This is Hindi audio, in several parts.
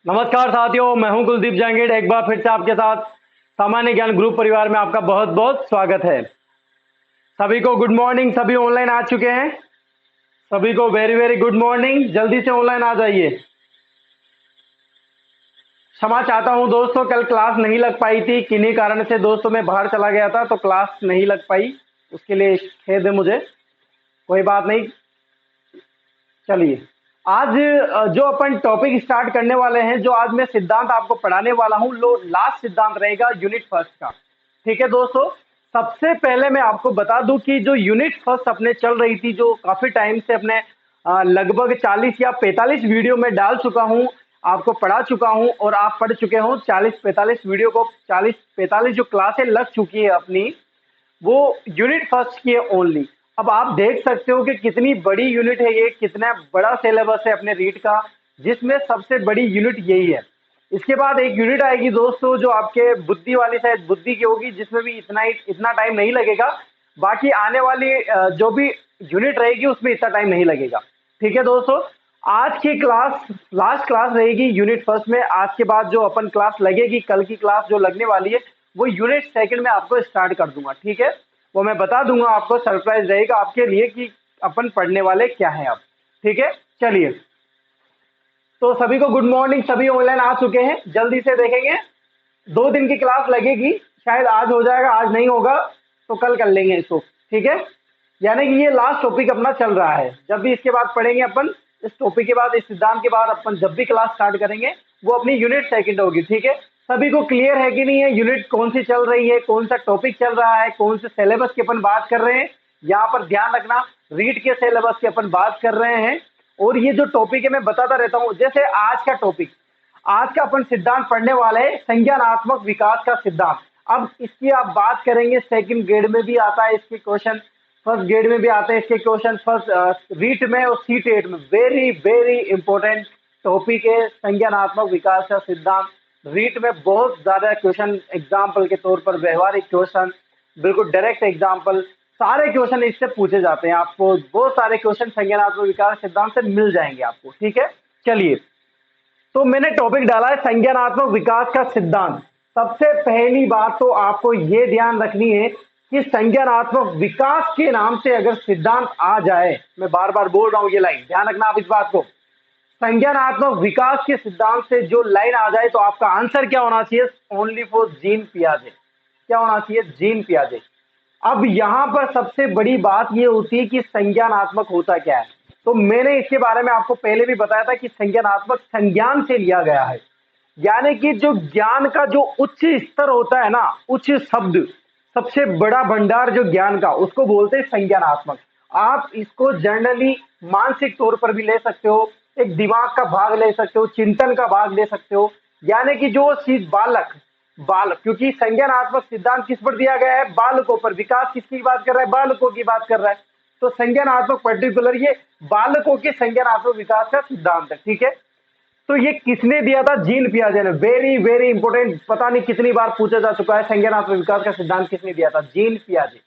नमस्कार साथियों, मैं हूं कुलदीप जहांगीर। एक बार फिर से आपके साथ सामान्य ज्ञान ग्रुप परिवार में आपका बहुत बहुत स्वागत है। सभी को गुड मॉर्निंग। सभी ऑनलाइन आ चुके हैं? सभी को वेरी वेरी गुड मॉर्निंग। जल्दी से ऑनलाइन आ जाइए। क्षमा चाहता हूं दोस्तों, कल क्लास नहीं लग पाई थी। किन्हीं कारण से दोस्तों मैं बाहर चला गया था तो क्लास नहीं लग पाई, उसके लिए खेद है मुझे। कोई बात नहीं, चलिए आज जो अपन टॉपिक स्टार्ट करने वाले हैं, जो आज मैं सिद्धांत आपको पढ़ाने वाला हूं, लो लास्ट सिद्धांत रहेगा यूनिट फर्स्ट का। ठीक है दोस्तों, सबसे पहले मैं आपको बता दूं कि जो यूनिट फर्स्ट अपने चल रही थी, जो काफी टाइम से अपने लगभग 40 या 45 वीडियो में डाल चुका हूं, आपको पढ़ा चुका हूं और आप पढ़ चुके हो 40-45 वीडियो को। 40-45 जो क्लासें लग चुकी है अपनी, वो यूनिट फर्स्ट की है ओनली। अब आप देख सकते हो कि कितनी बड़ी यूनिट है ये, कितना बड़ा सिलेबस है अपने रीड का, जिसमें सबसे बड़ी यूनिट यही है। इसके बाद एक यूनिट आएगी दोस्तों जो आपके बुद्धि वाली, शायद बुद्धि की होगी, जिसमें भी इतना टाइम नहीं लगेगा। बाकी आने वाली जो भी यूनिट रहेगी उसमें इतना टाइम नहीं लगेगा। ठीक है दोस्तों, आज की क्लास लास्ट क्लास रहेगी यूनिट फर्स्ट में। आज के बाद जो अपन क्लास लगेगी, कल की क्लास जो लगने वाली है, वो यूनिट सेकंड में आपको स्टार्ट कर दूंगा। ठीक है, वो मैं बता दूंगा आपको, सरप्राइज रहेगा आपके लिए कि अपन पढ़ने वाले क्या है अब। ठीक है, चलिए। तो सभी को गुड मॉर्निंग। सभी ऑनलाइन आ चुके हैं? जल्दी से देखेंगे। 2 दिन की क्लास लगेगी, शायद आज हो जाएगा, आज नहीं होगा तो कल कर लेंगे इसको। ठीक है, यानी कि ये लास्ट टॉपिक अपना चल रहा है। जब भी इसके बाद पढ़ेंगे अपन, इस टॉपिक के बाद, इस सिद्धांत के बाद अपन जब भी क्लास स्टार्ट करेंगे, वो अपनी यूनिट सेकंड होगी। ठीक है, सभी को क्लियर है कि नहीं है? यूनिट कौन सी चल रही है, कौन सा टॉपिक चल रहा है, कौन से सिलेबस की अपन बात कर रहे हैं। यहाँ पर ध्यान रखना, रीड के सिलेबस की अपन बात कर रहे हैं। और ये जो टॉपिक है मैं बताता रहता हूँ। जैसे आज का टॉपिक, आज का अपन सिद्धांत पढ़ने वाले हैं, संज्ञानात्मक विकास का सिद्धांत। अब इसकी आप बात करेंगे, सेकंड ग्रेड में भी आता है इसके क्वेश्चन, फर्स्ट ग्रेड में भी आते हैं इसके क्वेश्चन, फर्स्ट रीट में और सी टेट में। वेरी वेरी इंपॉर्टेंट टॉपिक है संज्ञानात्मक विकास का सिद्धांत। रीट में बहुत ज्यादा क्वेश्चन एग्जाम्पल के तौर पर, व्यवहारिक क्वेश्चन, बिल्कुल डायरेक्ट एग्जाम्पल, सारे क्वेश्चन इससे पूछे जाते हैं। आपको बहुत सारे क्वेश्चन संज्ञानात्मक विकास सिद्धांत से मिल जाएंगे आपको। ठीक है, चलिए। तो मैंने टॉपिक डाला है संज्ञानात्मक विकास का सिद्धांत। सबसे पहली बात तो आपको यह ध्यान रखनी है कि संज्ञानात्मक विकास के नाम से अगर सिद्धांत आ जाए, मैं बार बार बोल रहा हूं ये लाइन, ध्यान रखना आप इस बात को। संज्ञानात्मक विकास के सिद्धांत से जो लाइन आ जाए तो आपका आंसर क्या होना चाहिए? ओनली फॉर जीन पियाजे। क्या होना चाहिए? जीन पियाजे। अब यहां पर सबसे बड़ी बात यह होती है कि संज्ञानात्मक होता क्या है। तो मैंने इसके बारे में आपको पहले भी बताया था कि संज्ञानात्मक संज्ञान से लिया गया है, यानी कि जो ज्ञान का जो उच्च स्तर होता है ना, उच्च शब्द, सबसे बड़ा भंडार जो ज्ञान का, उसको बोलते हैं संज्ञानात्मक। आप इसको जनरली मानसिक तौर पर भी ले सकते हो, एक दिमाग का भाग ले सकते हो, चिंतन का भाग ले सकते हो। यानी कि जो चीज बालक, क्योंकि संज्ञानात्मक सिद्धांत किस पर दिया गया है? बालकों पर। विकास किसकी बात कर रहा है? बालकों की बात कर रहा है। तो संज्ञानात्मक पर्टिकुलर ये बालकों के संज्ञानात्मक विकास का सिद्धांत है। ठीक है, तो ये किसने दिया था? जीन पियाजे ने। वेरी वेरी इंपॉर्टेंट, पता नहीं कितनी बार पूछा जा चुका है, संज्ञानात्मक विकास का सिद्धांत किसने दिया था? जीन पियाजे।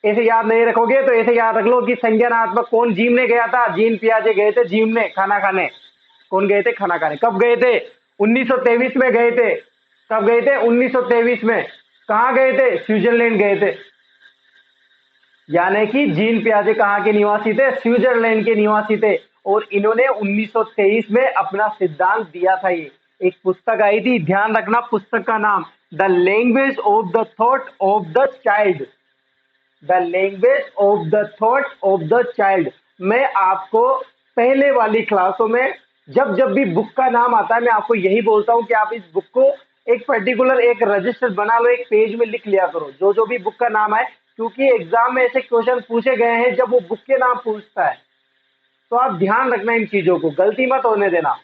ऐसे याद नहीं रखोगे तो ऐसे याद रख लो कि संज्ञानात्मक कौन जिम ने गया था? जीन पियाजे गए थे जिम में खाना खाने। कौन गए थे? खाना खाने। कब गए थे? 1923 में गए थे। कब गए थे? 1923 में। कहां गए थे? स्विट्जरलैंड गए थे। यानी कि जीन पियाजे कहां के निवासी थे? स्विट्जरलैंड के निवासी थे। और इन्होंने 1923 में अपना सिद्धांत दिया था। ये एक पुस्तक आई थी, ध्यान रखना पुस्तक का नाम, the language of the thought of the child. The language of the thought of the child. मैं आपको पहले वाली क्लासों में जब जब भी बुक का नाम आता है, मैं आपको यही बोलता हूं कि आप इस बुक को एक पर्टिकुलर एक रजिस्टर बना लो, एक पेज में लिख लिया करो जो जो भी बुक का नाम है। क्योंकि एग्जाम में ऐसे क्वेश्चन पूछे गए हैं जब वो बुक के नाम पूछता है, तो आप ध्यान रखना इन चीजों को, गलती मत होने देना।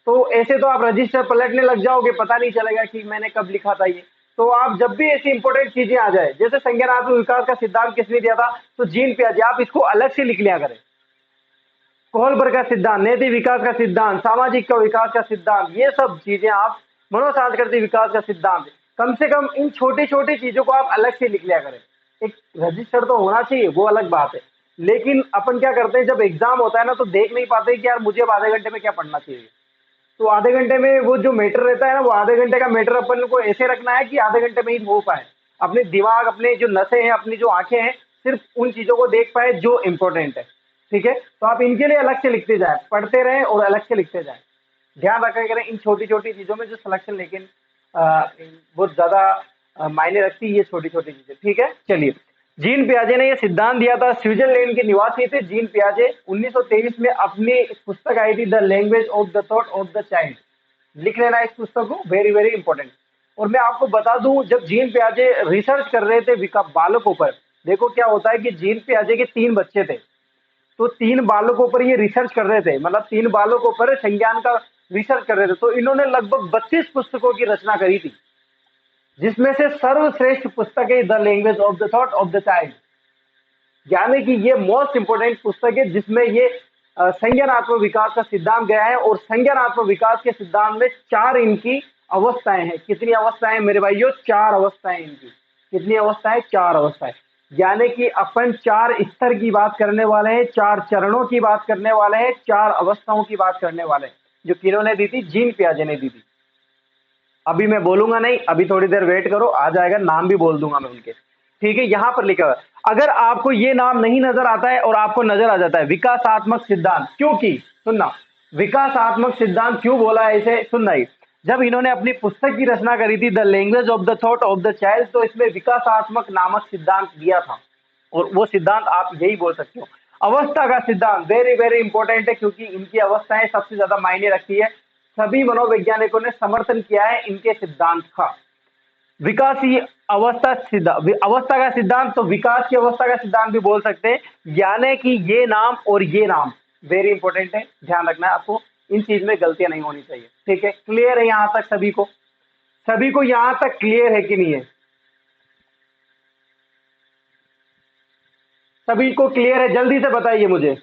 तो ऐसे तो आप रजिस्टर पलटने लग जाओगे, पता नहीं चलेगा कि मैंने कब लिखा था ये। तो आप जब भी ऐसी इंपॉर्टेंट चीजें आ जाए, जैसे संज्ञानात्मक विकास का सिद्धांत किसने दिया था, तो जीन पियाजे, आप इसको अलग से लिख लिया करें। कोहलबर्ग का सिद्धांत, नैतिक विकास का सिद्धांत, सामाजिक का विकास का सिद्धांत, ये सब चीजें आप, मनोसांस्कृतिक विकास का सिद्धांत, कम से कम इन छोटी छोटी चीजों को आप अलग से लिख लिया करें। एक रजिस्टर तो होना चाहिए, वो अलग बात है। लेकिन अपन क्या करते हैं, जब एग्जाम होता है ना, तो देख नहीं पाते कि यार मुझे अब आधे घंटे में क्या पढ़ना चाहिए। तो आधे घंटे में वो जो मैटर रहता है ना, वो आधे घंटे का मैटर अपन को ऐसे रखना है कि आधे घंटे में ही हो पाए। अपने दिमाग, अपने जो नसें हैं, अपनी जो आंखें हैं, सिर्फ उन चीजों को देख पाए जो इंपॉर्टेंट है। ठीक है, तो आप इनके लिए अलग से लिखते जाए, पढ़ते रहें और अलग से लिखते जाए। ध्यान रखा करें इन छोटी छोटी चीजों में जो सिलेक्शन, लेकिन बहुत ज्यादा मायने रखती है ये छोटी छोटी चीजें। ठीक है, चलिए। जीन पियाजे ने ये सिद्धांत दिया था, स्विट्जरलैंड के निवासी थे जीन पियाजे। 1923 में अपनी एक पुस्तक आई थी, the language of the thought of the child. लिख लेना इस पुस्तक को, वेरी वेरी इंपॉर्टेंट। और मैं आपको बता दूं, जब जीन पियाजे रिसर्च कर रहे थे बालकों पर, देखो क्या होता है कि जीन पियाजे के 3 बच्चे थे, तो 3 बालकों पर ये रिसर्च कर रहे थे, मतलब 3 बालकों पर संज्ञान का रिसर्च कर रहे थे। तो इन्होंने लगभग 32 पुस्तकों की रचना करी थी, जिसमें से सर्वश्रेष्ठ पुस्तक है the language of the thought of the child. यानी कि ये मोस्ट इंपोर्टेंट पुस्तक है, जिसमें ये संज्ञानात्मक विकास का सिद्धांत गया है। और संज्ञानात्मक विकास के सिद्धांत में 4 इनकी अवस्थाएं हैं। कितनी अवस्थाएं मेरे भाइयों? 4 अवस्थाएं इनकी। कितनी अवस्थाएं? 4 अवस्थाएं। यानी कि अपन 4 स्तर की बात करने वाले हैं, 4 चरणों की बात करने वाले हैं, 4 अवस्थाओं की बात करने वाले हैं, जो किन्होंने दी थी? जीन पियाजे ने दी थी। अभी मैं बोलूंगा नहीं, अभी थोड़ी देर वेट करो, आ जाएगा, नाम भी बोल दूंगा मैं उनके। ठीक है, यहां पर लिखा हुआ। अगर आपको ये नाम नहीं नजर आता है और आपको नजर आ जाता है विकासात्मक सिद्धांत, क्योंकि सुनना, विकासात्मक सिद्धांत क्यों बोला है इसे, सुनना ही। जब इन्होंने अपनी पुस्तक की रचना करी थी the language of the thought of the child, तो इसमें विकासात्मक नामक सिद्धांत दिया था। और वो सिद्धांत आप यही बोल सकते हो, अवस्था का सिद्धांत। वेरी वेरी इंपॉर्टेंट है, क्योंकि इनकी अवस्थाएं सबसे ज्यादा मायने रखती है। सभी मनोवैज्ञानिकों ने समर्थन किया है इनके सिद्धांत का। विकासीय अवस्था का सिद्धांत, तो विकास की अवस्था का सिद्धांत भी बोल सकते हैं। यानी कि ये नाम और ये नाम वेरी इंपॉर्टेंट है, ध्यान रखना है आपको, इन चीज में गलतियां नहीं होनी चाहिए। ठीक है, क्लियर है यहां तक सभी को? सभी को यहां तक क्लियर है कि नहीं है? सभी को क्लियर है? जल्दी से बताइए मुझे,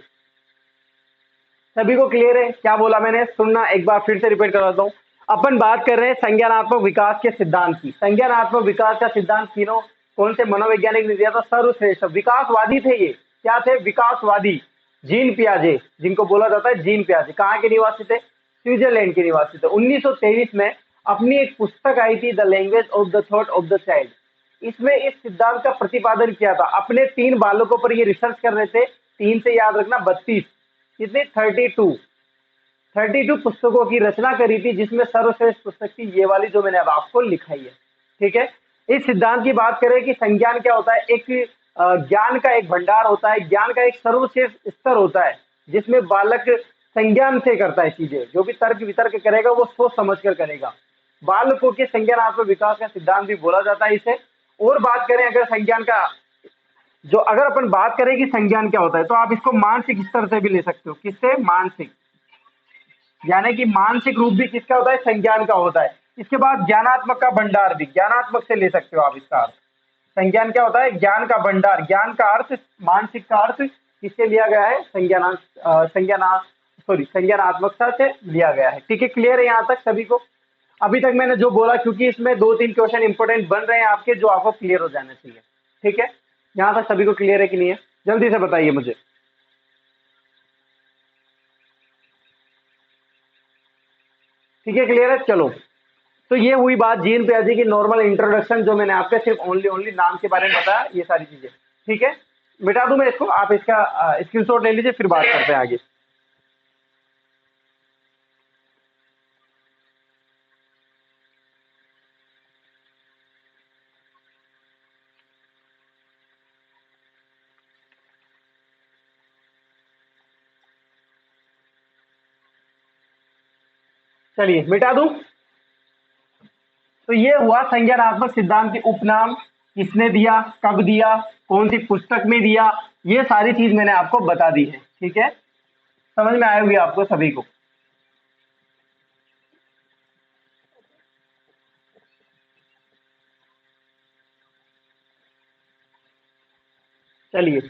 सभी को क्लियर है? क्या बोला मैंने, सुनना, एक बार फिर से रिपीट करवाता हूं। अपन बात कर रहे हैं संज्ञानात्मक विकास के सिद्धांत की। संज्ञानात्मक विकास का सिद्धांत तीनों कौन से मनोवैज्ञानिक ने दिया था? सर्वश्रेष्ठ विकासवादी थे ये। क्या थे? विकासवादी। जीन पियाजे, जिनको बोला जाता है जीन पियाजे। कहाँ के निवासी थे? स्विट्जरलैंड के निवासी थे। 1923 में अपनी एक पुस्तक आई थी, the language of the thought of the child. इसमें इस सिद्धांत का प्रतिपादन किया था। अपने 3 बालकों पर ये रिसर्च कर रहे थे। 3 से याद रखना 32, कितने? 32 पुस्तकों की रचना करी थी, जिसमें सर्वश्रेष्ठ पुस्तक थी ये वाली जो मैंने अब आपको लिखाई है। ठीक है, इस सिद्धांत की बात करें कि संज्ञान क्या होता है? एक ज्ञान का एक भंडार होता है, ज्ञान का एक सर्वश्रेष्ठ स्तर होता है, जिसमें बालक संज्ञान से करता है चीजें। जो भी तर्क वितर्क करेगा वो सोच समझ कर करेगा। बालकों के संज्ञानात्मक विकास का सिद्धांत भी बोला जाता है इसे। और बात करें अगर संज्ञान का, जो अगर अपन बात करें कि संज्ञान क्या होता है, तो आप इसको मानसिक स्तर से भी ले सकते हो। किससे? मानसिक। यानी कि मानसिक रूप भी किसका होता है? संज्ञान का होता है। इसके बाद ज्ञानात्मक का भंडार भी, ज्ञानात्मक से ले सकते हो आप इसका अर्थ। संज्ञान क्या होता है? ज्ञान का भंडार। ज्ञान का अर्थ, मानसिक का अर्थ किससे लिया गया है? संज्ञानात्मकता से लिया गया है। ठीक है, क्लियर है यहाँ तक सभी को? अभी तक मैंने जो बोला, क्योंकि इसमें 2-3 क्वेश्चन इंपोर्टेंट बन रहे हैं आपके, जो आपको क्लियर हो जाना चाहिए। ठीक है, यहाँ तक सभी को क्लियर है कि नहीं है? जल्दी से बताइए मुझे। ठीक है, क्लियर है? चलो, तो ये हुई बात जीन पियाजे की नॉर्मल इंट्रोडक्शन, जो मैंने आपके सिर्फ ओनली नाम के बारे में बताया, ये सारी चीजें। ठीक है, मिटा दूं मैं इसको, आप इसका स्क्रीनशॉट ले लीजिए, फिर बात करते हैं आगे। चलिए, मिटा दूं। तो ये हुआ संज्ञानात्मक सिद्धांत के उपनाम, किसने दिया, कब दिया, कौन सी पुस्तक में दिया, ये सारी चीज मैंने आपको बता दी है। ठीक है, समझ में आएगी आपको सभी को? चलिए,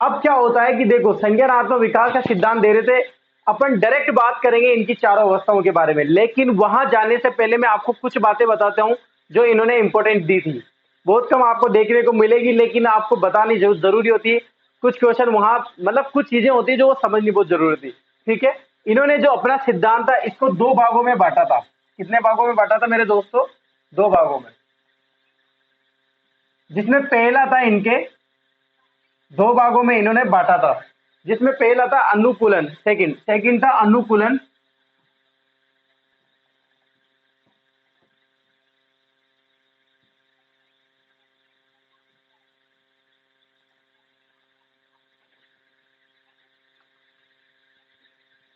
अब क्या होता है कि देखो, संज्ञानात्मक विकास का सिद्धांत दे रहे थे, अपन डायरेक्ट बात करेंगे इनकी चारों अवस्थाओं के बारे में। लेकिन वहां जाने से पहले मैं आपको कुछ बातें बताता हूं जो इन्होंने इंपॉर्टेंट दी थी। बहुत कम आपको देखने को मिलेगी, लेकिन आपको बतानी जरूरी होती है। कुछ क्वेश्चन वहां, मतलब कुछ चीजें होती है जो वो समझनी बहुत जरूरी थी। ठीक है, इन्होंने जो अपना सिद्धांत था इसको दो भागों में बांटा था। कितने भागों में बांटा था मेरे दोस्तों? दो भागों में। जिसमें पहला था इनके, दो भागों में इन्होंने बांटा था, जिसमें पहला था अनुकूलन, सेकंड था अनुकूलन।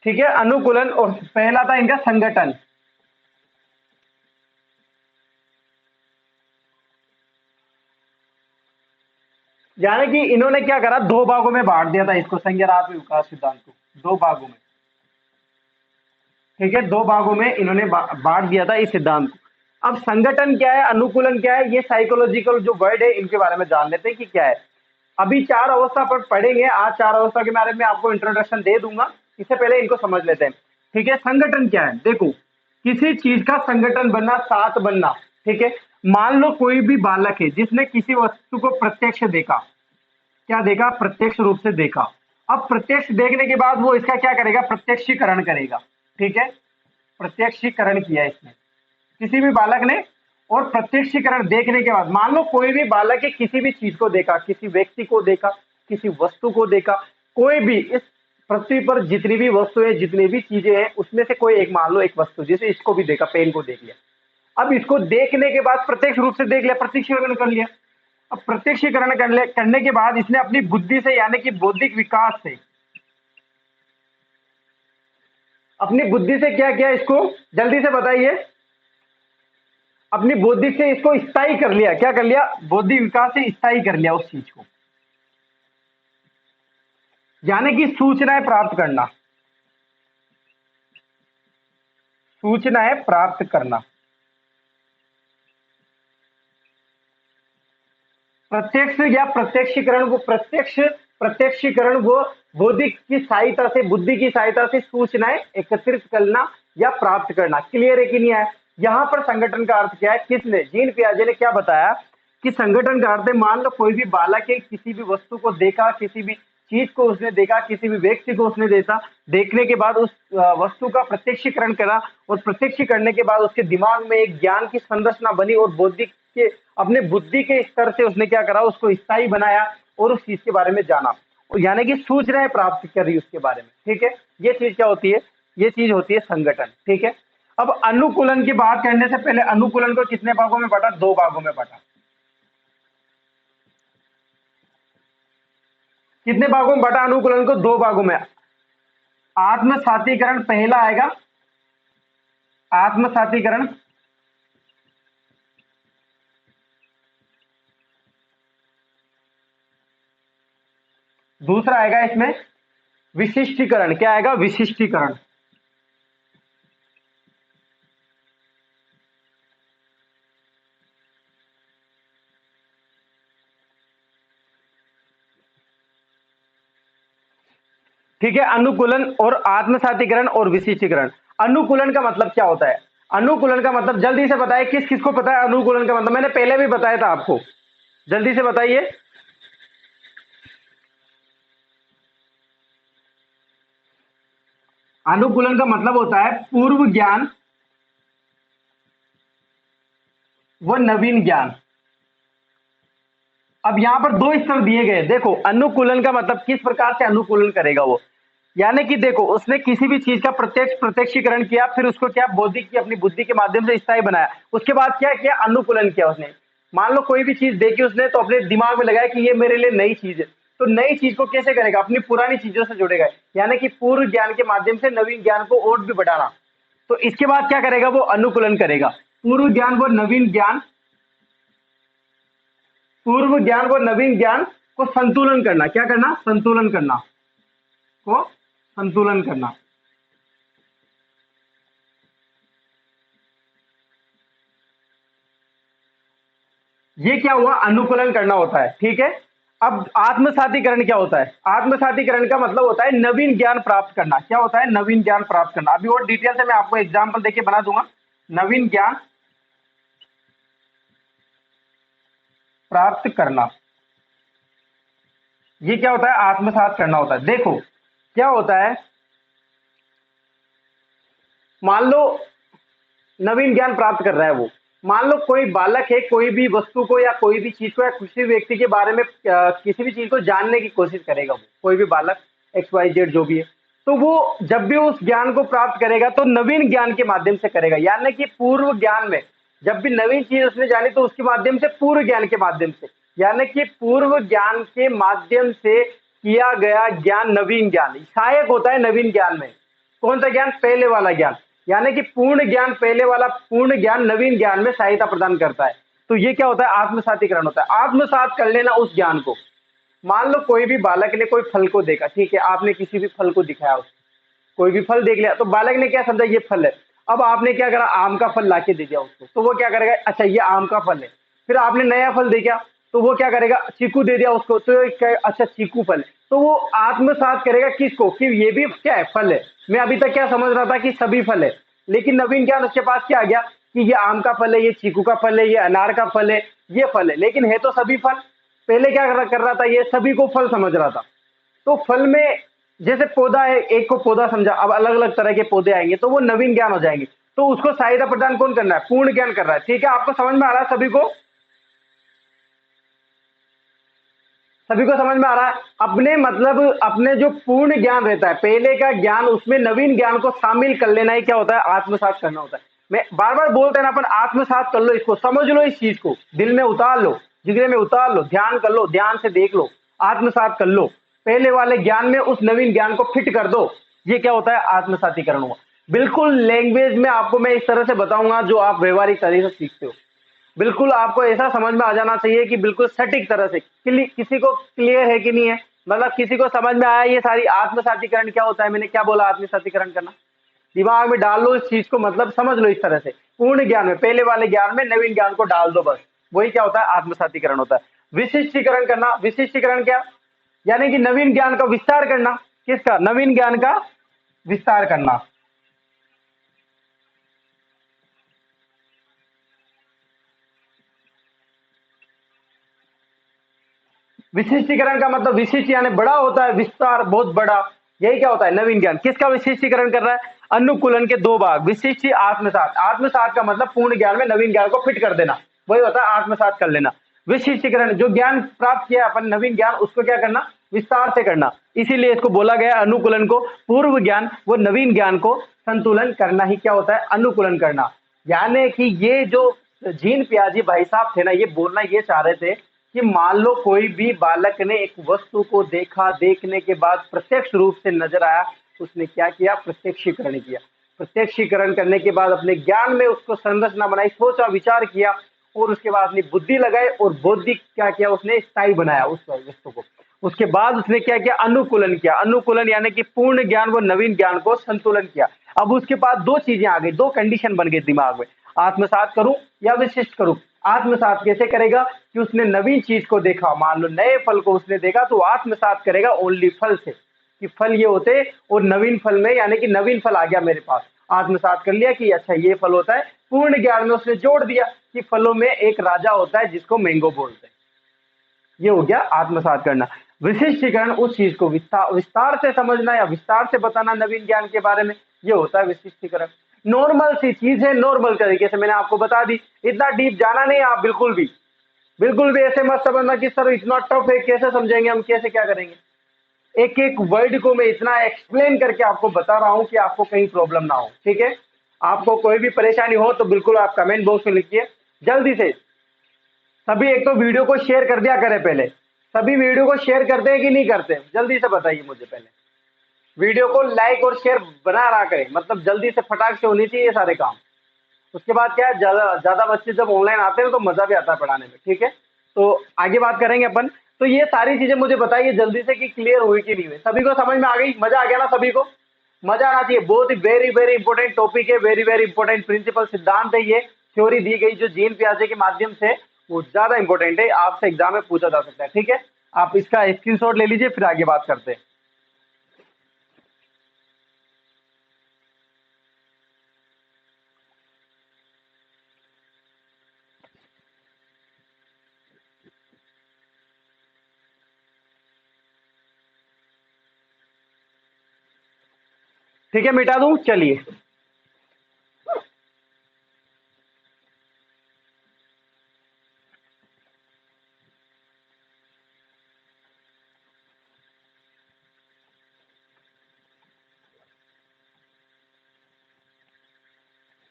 ठीक है, अनुकूलन। और पहला था इनका संगठन। यानी कि इन्होंने क्या करा, दो भागों में बांट दिया था इसको, संज्ञानात्मक विकास सिद्धांत को दो भागों में। ठीक है, दो भागों में इन्होंने बांट दिया था इस सिद्धांत को। अब संगठन क्या है, अनुकूलन क्या है, ये साइकोलॉजिकल जो वर्ड है इनके बारे में जान लेते हैं कि क्या है। अभी चार अवस्था पर पढ़ेंगे, आज चार अवस्था के बारे में आपको इंट्रोडक्शन दे दूंगा, इससे पहले इनको समझ लेते हैं। ठीक है, संगठन क्या है, देखो किसी चीज का संगठन बनना, साथ बनना। ठीक है, मान लो कोई भी बालक है जिसने किसी वस्तु को प्रत्यक्ष देखा, क्या देखा, प्रत्यक्ष रूप से देखा। अब प्रत्यक्ष देखने के बाद वो इसका क्या करेगा, प्रत्यक्षीकरण करेगा। ठीक है, प्रत्यक्षीकरण किया इसने, किसी भी बालक ने। और प्रत्यक्षीकरण देखने के बाद मान लो कोई भी बालक है किसी भी चीज को देखा, किसी व्यक्ति को देखा, किसी वस्तु को देखा, कोई भी इस पृथ्वी पर जितनी भी वस्तु है, जितनी भी चीजें हैं, उसमें से कोई एक, मान लो एक वस्तु, जैसे इसको भी देखा, पेन को देख लिया। अब इसको देखने के बाद प्रत्यक्ष रूप से देख लिया, प्रत्यक्षीकरण कर लिया। अब प्रत्यक्षीकरण करने के बाद इसने अपनी बुद्धि से, यानी कि बौद्धिक विकास से, अपनी बुद्धि से क्या किया, इसको जल्दी से बताइए, अपनी बुद्धि से इसको स्थायी कर लिया। क्या कर लिया, बौद्धिक विकास से स्थायी कर लिया उस चीज को, यानी कि सूचनाएं प्राप्त करना, सूचनाएं प्राप्त करना। प्रत्यक्ष या प्रत्यक्षीकरण को, प्रत्यक्षीकरण वो बौद्धिक की सहायता से, बुद्धि की सहायता से सूचनाएं एकत्रित करना या प्राप्त करना। क्लियर है कि नहीं है? यहां पर संगठन का अर्थ क्या है, किसने, जीन पियाजे ने क्या बताया कि संगठन का अर्थ है, मान लो कोई भी बालक है, किसी भी वस्तु को देखा, किसी भी चीज को उसने देखा, किसी भी व्यक्ति को उसने देखा, देखने के बाद उस वस्तु का प्रत्यक्षीकरण करा, और प्रत्यक्ष करने के बाद उसके दिमाग में एक ज्ञान की संरचना बनी, और बौद्धिक के, अपने बुद्धि के स्तर से उसने क्या करा, उसको स्थायी बनाया और उस चीज के बारे में जाना, यानी कि सूचनाएं प्राप्त करी उसके बारे में। ठीक है, ये चीज क्या होती है, ये चीज होती है संगठन। ठीक है, अब अनुकूलन की बात करने से पहले, अनुकूलन को कितने भागों में बांटा, दो भागों में बांटा। कितने भागों में बांटा अनुकूलन को, दो भागों में। आत्मसातीकरण पहला आएगा, आत्मसातीकरण। दूसरा आएगा इसमें विशिष्टीकरण। क्या आएगा, विशिष्टीकरण। ठीक है, अनुकूलन और आत्मसातीकरण और विशिष्टीकरण। अनुकूलन का मतलब क्या होता है, अनुकूलन का मतलब जल्दी से बताइए, किस किस को पता है अनुकूलन का मतलब, मैंने पहले भी बताया था आपको, जल्दी से बताइए। अनुकूलन का मतलब होता है पूर्व ज्ञान व नवीन ज्ञान। अब यहां पर दो स्तर दिए गए, देखो अनुकूलन का मतलब किस प्रकार से अनुकूलन करेगा वो, यानी कि देखो उसने किसी भी चीज का प्रत्यक्षीकरण किया, फिर उसको क्या, बौद्धिक की अपनी बुद्धि के माध्यम से स्थायी बनाया, उसके बाद क्या किया, अनुकूलन किया उसने। मान लो कोई भी चीज देखी उसने, तो अपने दिमाग में लगाया कि ये मेरे लिए नई चीज है, तो नई चीज को कैसे करेगा, अपनी पुरानी चीजों से जुड़ेगा, यानी कि पूर्व ज्ञान के माध्यम से नवीन ज्ञान को और भी बढ़ाना। तो इसके बाद क्या करेगा, वो अनुकूलन करेगा। पूर्व ज्ञान व नवीन ज्ञान, पूर्व ज्ञान व नवीन ज्ञान को संतुलन करना। क्या करना, संतुलन करना, को संतुलन करना। ये क्या हुआ, अनुकूलन करना होता है। ठीक है, अब आत्मसातीकरण क्या होता है, आत्मसातीकरण का मतलब होता है नवीन ज्ञान प्राप्त करना। क्या होता है, नवीन ज्ञान प्राप्त करना। अभी और डिटेल से मैं आपको एग्जांपल देके बना दूंगा। नवीन ज्ञान प्राप्त करना, ये क्या होता है, आत्मसात करना होता है। देखो क्या होता है, मान लो नवीन ज्ञान प्राप्त कर रहा है वो, मान लो कोई बालक है, कोई भी वस्तु को या कोई भी चीज को या किसी व्यक्ति के बारे में किसी भी चीज को जानने की कोशिश करेगा, वो कोई भी बालक एक्स वाई जेड जो भी है, तो वो जब भी उस ज्ञान को प्राप्त करेगा तो नवीन ज्ञान के माध्यम से करेगा, यानी कि पूर्व ज्ञान में जब भी नवीन चीज उसने जानी तो उसके माध्यम से, पूर्व ज्ञान के माध्यम से, यानी कि पूर्व ज्ञान के माध्यम से किया गया ज्ञान नवीन ज्ञान सहायक होता है नवीन ज्ञान में। कौन सा ज्ञान? पहले वाला ज्ञान, यानी कि पूर्ण ज्ञान, पहले वाला पूर्ण ज्ञान नवीन ज्ञान में सहायता प्रदान करता है। तो ये क्या होता है? आत्मसातीकरण होता है। आत्मसात कर लेना उस ज्ञान को। मान लो कोई भी बालक ने कोई फल को देखा, ठीक है, आपने किसी भी फल को दिखाया उसको, कोई भी फल देख लिया, तो बालक ने क्या समझा? ये फल है। अब आपने क्या करा? आम का फल लाके दे दिया उसको, तो वो क्या करेगा? अच्छा ये आम का फल है। फिर आपने नया फल देखा, तो वो क्या करेगा? चीकू दे दिया उसको, तो ये अच्छा चीकू फल है। तो वो आत्मसात करेगा किसको? कि ये भी क्या है? फल है। मैं अभी तक क्या समझ रहा था कि सभी फल है, लेकिन नवीन ज्ञान उसके पास क्या आ गया? कि ये आम का फल है, ये चीकू का फल है, ये अनार का फल है, ये फल है, लेकिन है तो सभी फल। पहले क्या कर रहा था? ये सभी को फल समझ रहा था। तो फल में जैसे पौधा है, एक को पौधा समझा, अब अलग अलग तरह के पौधे आएंगे तो वो नवीन ज्ञान हो जाएंगे। तो उसको सहायता प्रदान कौन करना है? पूर्ण ज्ञान कर रहा है। ठीक है, आपको समझ में आ रहा है सभी को? सभी को समझ में आ रहा है? अपने मतलब अपने जो पूर्ण ज्ञान रहता है, पहले का ज्ञान, उसमें नवीन ज्ञान को शामिल कर लेना ही क्या होता है? आत्मसात करना होता है। मैं बार बार बोलते हैं ना अपन, आत्मसात कर लो इसको, समझ लो इस चीज को, दिल में उतार लो, जिगरे में उतार लो, ध्यान कर लो, ध्यान से देख लो, आत्मसात कर लो, पहले वाले ज्ञान में उस नवीन ज्ञान को फिट कर दो। ये क्या होता है? आत्मसातीकरण हुआ। बिल्कुल लैंग्वेज में आपको मैं इस तरह से बताऊंगा जो आप व्यवहारिक तरीके से सीखते हो। बिल्कुल आपको ऐसा समझ में आ जाना चाहिए कि बिल्कुल सटीक तरह से, किसी को क्लियर है कि नहीं है, मतलब किसी को समझ में आया ये सारी आत्मसातीकरण क्या होता है? मैंने क्या बोला? आत्मसातीकरण करना, दिमाग में डाल लो इस चीज को, मतलब समझ लो इस तरह से। पूर्ण ज्ञान में, पहले वाले ज्ञान में नवीन ज्ञान को डाल दो, बस वही क्या होता है? आत्मसातीकरण होता है। विशिष्टीकरण करना, विशिष्टीकरण क्या? यानी कि नवीन ज्ञान का विस्तार करना। किसका? नवीन ज्ञान का विस्तार करना। विशिष्टीकरण का मतलब विशिष्ट यानी बड़ा होता है, विस्तार बहुत बड़ा, यही क्या होता है? नवीन ज्ञान। किसका विशिष्टीकरण कर रहा है? अनुकूलन के दो भाग, विशिष्ट, आत्मसात। आत्मसात का मतलब पूर्ण ज्ञान में नवीन ज्ञान को फिट कर देना, वही होता है आत्मसात कर लेना। विशिष्टीकरण, जो ज्ञान प्राप्त किया अपन नवीन ज्ञान, उसको क्या करना? विस्तार से करना। इसीलिए इसको बोला गया अनुकूलन को, पूर्व ज्ञान वो नवीन ज्ञान को संतुलन करना ही क्या होता है? अनुकूलन करना। यानी कि ये जो जीन प्याजी भाई साहब थे ना, ये बोलना ये चाह रहे थे कि मान लो कोई भी बालक ने एक वस्तु को देखा, देखने के बाद प्रत्यक्ष रूप से नजर आया, उसने क्या किया? प्रत्यक्षीकरण किया। प्रत्यक्षीकरण करने के बाद अपने ज्ञान में उसको संरचना बनाई, सोचा, विचार किया, और उसके बाद अपनी बुद्धि लगाई और बौद्धिक क्या किया? उसने स्थायी बनाया उस वस्तु को। उसके बाद उसने क्या किया? अनुकूलन किया। अनुकूलन यानी कि पूर्ण ज्ञान व नवीन ज्ञान को संतुलन किया। अब उसके बाद दो चीजें आ गई, दो कंडीशन बन गई दिमाग में, आत्मसात करूं या विशिष्ट करूं। आत्मसात कैसे करेगा? कि उसने नवीन चीज को देखा, मान लो नए फल को उसने देखा, तो आत्मसात करेगा ओनली फल से, कि फल ये होते, और नवीन फल में, यानी कि नवीन फल आ गया मेरे पास, आत्मसात कर लिया कि अच्छा ये फल होता है। पूर्ण ज्ञान में उसने जोड़ दिया कि फलों में एक राजा होता है जिसको मैंगो बोलते हैं। ये हो गया आत्मसात करना। विशिष्टीकरण, उस चीज को विस्तार विस्तार से समझना या विस्तार से बताना नवीन ज्ञान के बारे में, ये होता है विशिष्टीकरण। नॉर्मल सी चीज है, नॉर्मल तरीके से मैंने आपको बता दी, इतना डीप जाना नहीं आप बिल्कुल भी, बिल्कुल भी ऐसे मत समझना कि सर इतना टफ है, कैसे समझेंगे हम, कैसे क्या करेंगे। एक एक वर्ड को मैं इतना एक्सप्लेन करके आपको बता रहा हूं कि आपको कहीं प्रॉब्लम ना हो। ठीक है, आपको कोई भी परेशानी हो तो बिल्कुल आप कमेंट बॉक्स में लिखिए जल्दी से। सभी एक तो वीडियो को शेयर कर दिया करें पहले, सभी वीडियो को शेयर करते हैं कि नहीं करते? जल्दी से बताइए मुझे पहले। वीडियो को लाइक और शेयर बना रहा करें, मतलब जल्दी से फटाक से होनी चाहिए ये सारे काम। उसके बाद क्या है, ज्यादा ज्यादा बच्चे जब ऑनलाइन आते हैं तो मजा भी आता है पढ़ाने में। ठीक है, तो आगे बात करेंगे अपन। तो ये सारी चीजें मुझे बताइए जल्दी से कि क्लियर हुई कि नहीं हुई, सभी को समझ में आ गई? मजा आ गया ना सभी को? मजा आना चाहिए। बहुत ही वेरी वेरी इंपॉर्टेंट टॉपिक है, वेरी वेरी इंपॉर्टेंट प्रिंसिपल सिद्धांत है ये, थ्योरी दी गई जो जीन प्याजे के माध्यम से, वो ज्यादा इंपॉर्टेंट है, आपसे एग्जाम में पूछा जा सकता है। ठीक है, आप इसका स्क्रीनशॉट ले लीजिए, फिर आगे बात करते हैं। ठीक है, मिटा दूं? चलिए,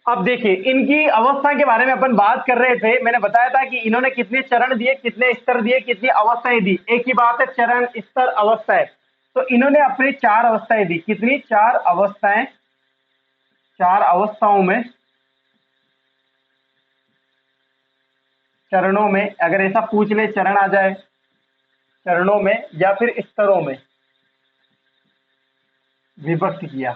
अब देखिए इनकी अवस्था के बारे में अपन बात कर रहे थे, मैंने बताया था कि इन्होंने कितने चरण दिए, कितने स्तर दिए, कितनी अवस्थाएं दी। एक ही बात है, चरण, स्तर, अवस्थाएं। तो इन्होंने अपनी 4 अवस्थाएं दी। कितनी? 4 अवस्थाएं। 4 अवस्थाओं में, चरणों में, अगर ऐसा पूछ ले चरण आ जाए, चरणों में या फिर स्तरों में विभक्त किया।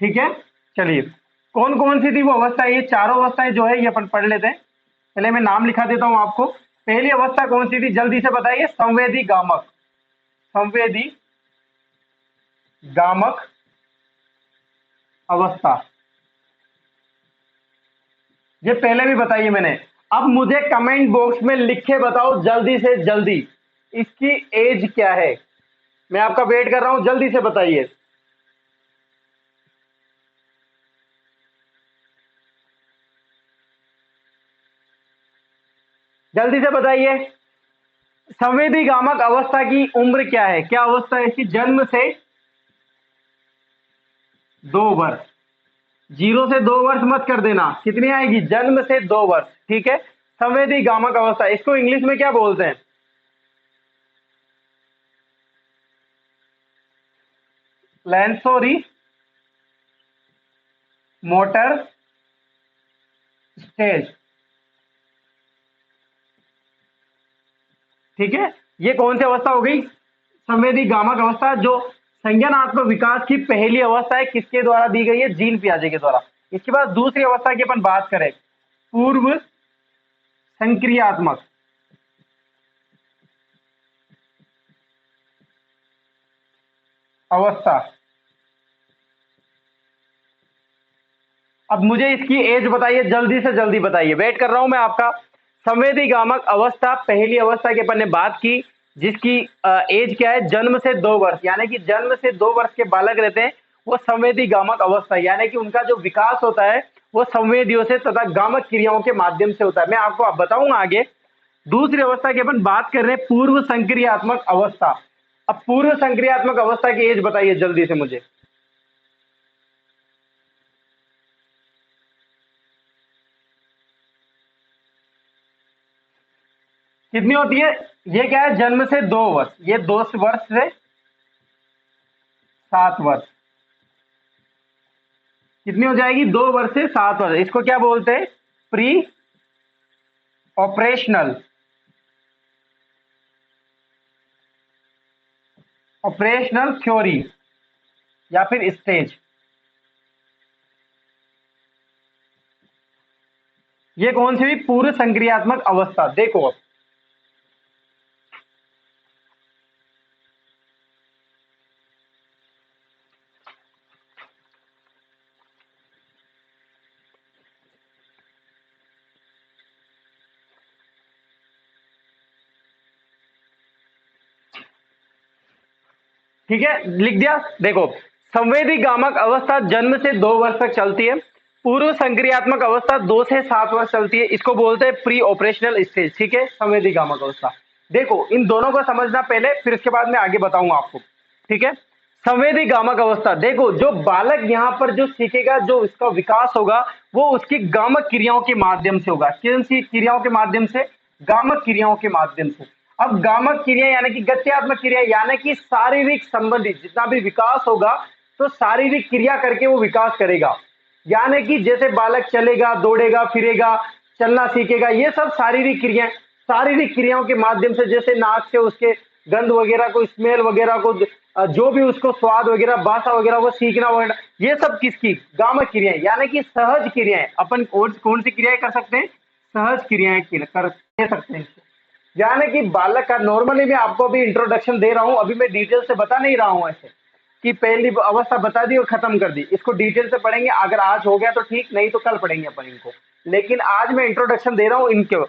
ठीक है, चलिए कौन कौन सी थी वो अवस्था? ये चारों अवस्थाएं जो है ये अपन पढ़ लेते हैं। पहले मैं नाम लिखा देता हूं आपको। पहली अवस्था कौन सी थी, जल्दी से बताइए। संवेदी गामक। संवेदी गामक अवस्था, ये पहले भी बताइए मैंने। अब मुझे कमेंट बॉक्स में लिख के बताओ जल्दी से जल्दी, इसकी एज क्या है। मैं आपका वेट कर रहा हूं, जल्दी से बताइए। जल्दी से बताइए, संवेदी गामक अवस्था की उम्र क्या है? क्या अवस्था है इसकी? जन्म से 2 वर्ष। 0 से 2 वर्ष मत कर देना, कितनी आएगी? जन्म से 2 वर्ष। ठीक है, संवेदी गामक अवस्था, इसको इंग्लिश में क्या बोलते हैं? Sensory motor stage. ठीक है, ये कौन सी अवस्था हो गई? संवेदी गामक अवस्था, जो संज्ञानात्मक विकास की पहली अवस्था है, किसके द्वारा दी गई है? जीन पियाजे के द्वारा। इसके बाद दूसरी अवस्था की अपन बात करें, पूर्व संक्रियात्मक अवस्था। अब मुझे इसकी एज बताइए, जल्दी से जल्दी बताइए, वेट कर रहा हूं मैं आपका। संवेदी गामक अवस्था, पहली अवस्था की अपन ने बात की, जिसकी एज क्या है? जन्म से 2 वर्ष, यानी कि जन्म से 2 वर्ष के बालक रहते हैं, वो संवेदी गामक अवस्था, यानी कि उनका जो विकास होता है वो संवेदियों से तथा गामक क्रियाओं के माध्यम से होता है। मैं आपको अब बताऊंगा आगे। दूसरी अवस्था की अपन बात कर रहे हैं, पूर्व संक्रियात्मक अवस्था। अब पूर्व संक्रियात्मक अवस्था की एज बताइए जल्दी से मुझे। कितनी होती है? ये क्या है? जन्म से 2 वर्ष, ये 2 वर्ष से 7 वर्ष। कितनी हो जाएगी? 2 वर्ष से 7 वर्ष। इसको क्या बोलते हैं? प्री ऑपरेशनल, ऑपरेशनल थ्योरी या फिर स्टेज। ये कौन सी हुई? पूर्व संक्रियात्मक अवस्था। देखो अब ठीक है, लिख दिया। देखो, संवेदी गामक अवस्था जन्म से 2 वर्ष तक चलती है। पूर्व संक्रियात्मक अवस्था 2 से 7 वर्ष चलती है। इसको बोलते हैं प्री ऑपरेशनल स्टेज। ठीक है, संवेदी गामक अवस्था। देखो, इन दोनों को समझना पहले, फिर इसके बाद में आगे बताऊंगा आपको। ठीक है, संवेदी गामक अवस्था, देखो जो बालक यहाँ पर जो सीखेगा, जो इसका विकास होगा, वो उसकी गामक क्रियाओं के माध्यम से होगा। किन सी क्रियाओं के माध्यम से? गामक क्रियाओं के माध्यम से। अब गामक क्रिया यानी कि गत्यात्मक क्रिया, यानी कि शारीरिक संबंधित जितना भी विकास होगा, तो शारीरिक क्रिया करके वो विकास करेगा। यानी कि जैसे बालक चलेगा, दौड़ेगा, फिरेगा, चलना सीखेगा, ये सब शारीरिक क्रिया। शारीरिक क्रियाओं के माध्यम से, जैसे नाक से उसके गंध वगैरह को, स्मेल वगैरह को, जो भी उसको स्वाद वगैरह, भाषा वगैरह वो सीखना वगैरह, ये सब किसकी? गामक क्रियाएं, यानी कि सहज क्रियाएं। अपन कौन सी क्रियाएं कर सकते हैं? सहज क्रियाएं कर सकते हैं। यानी कि बालक का, नॉर्मली मैं आपको अभी इंट्रोडक्शन दे रहा हूं, अभी मैं डिटेल से बता नहीं रहा हूं ऐसे कि पहली अवस्था बता दी और खत्म कर दी। इसको डिटेल से पढ़ेंगे, अगर आज हो गया तो ठीक, नहीं तो कल पढ़ेंगे अपन इनको। लेकिन आज मैं इंट्रोडक्शन दे रहा हूं इनके।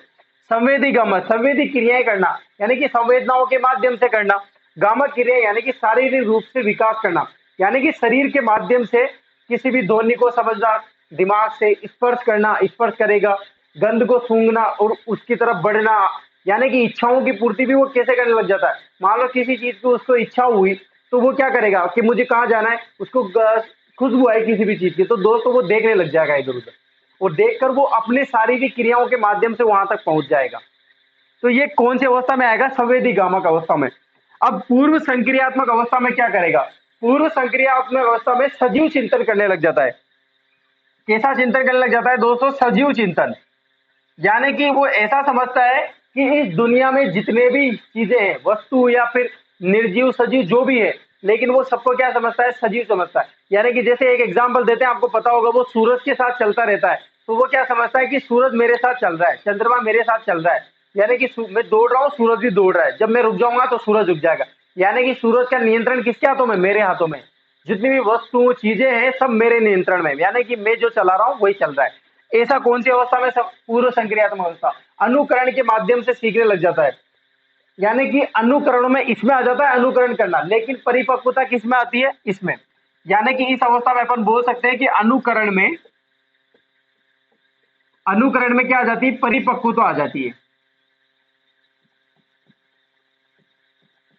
संवेदी गामक, संवेदी क्रियाएं करना यानी कि संवेदनाओं के माध्यम से करना। गामक क्रिया यानी कि शारीरिक रूप से विकास करना, यानी कि शरीर के माध्यम से किसी भी ध्वनि को समझना, दिमाग से स्पर्श करना, स्पर्श करेगा, गंध को सूंघना और उसकी तरफ बढ़ना, यानी कि इच्छाओं की पूर्ति भी वो कैसे करने लग जाता है। मान लो किसी चीज की उसको इच्छा हुई, तो वो क्या करेगा कि मुझे कहाँ जाना है, उसको खुशबू आई किसी भी चीज की, तो दोस्तों वो देखने लग जाएगा इधर उधर, और देखकर वो अपने शारीरिक क्रियाओं के माध्यम से वहां तक पहुंच जाएगा। तो ये कौन सी अवस्था में आएगा, संवेदी गामक अवस्था में। अब पूर्व संक्रियात्मक अवस्था में क्या करेगा, पूर्व संक्रियात्मक अवस्था में सजीव चिंतन करने लग जाता है। कैसा चिंतन करने लग जाता है दोस्तों, सजीव चिंतन। यानी कि वो ऐसा समझता है कि इस दुनिया में जितने भी चीजें हैं, वस्तु या फिर निर्जीव सजीव जो भी है, लेकिन वो सबको क्या समझता है, सजीव समझता है। यानी कि जैसे एक एग्जांपल देते हैं, आपको पता होगा, वो सूरज के साथ चलता रहता है, तो वो क्या समझता है कि सूरज मेरे साथ चल रहा है, चंद्रमा मेरे साथ चल रहा है। यानी कि मैं दौड़ रहा हूँ, सूरज भी दौड़ रहा है, जब मैं रुक जाऊंगा तो सूरज रुक जाएगा। यानी कि सूरज का नियंत्रण किसके हाथों में, मेरे हाथों में। जितनी भी वस्तु चीजें हैं सब मेरे नियंत्रण में, यानी कि मैं जो चला रहा हूँ वही चल रहा है। ऐसा कौन सी अवस्था में, पूर्व संक्रियात्मक अवस्था। अनुकरण के माध्यम से सीखने लग जाता है, यानी कि अनुकरण में इसमें आ जाता है अनुकरण करना, लेकिन परिपक्वता किस में आती है, इसमें। यानी कि इस अवस्था में अपन बोल सकते हैं कि अनुकरण में क्या आ जाती है, परिपक्वता आ जाती है।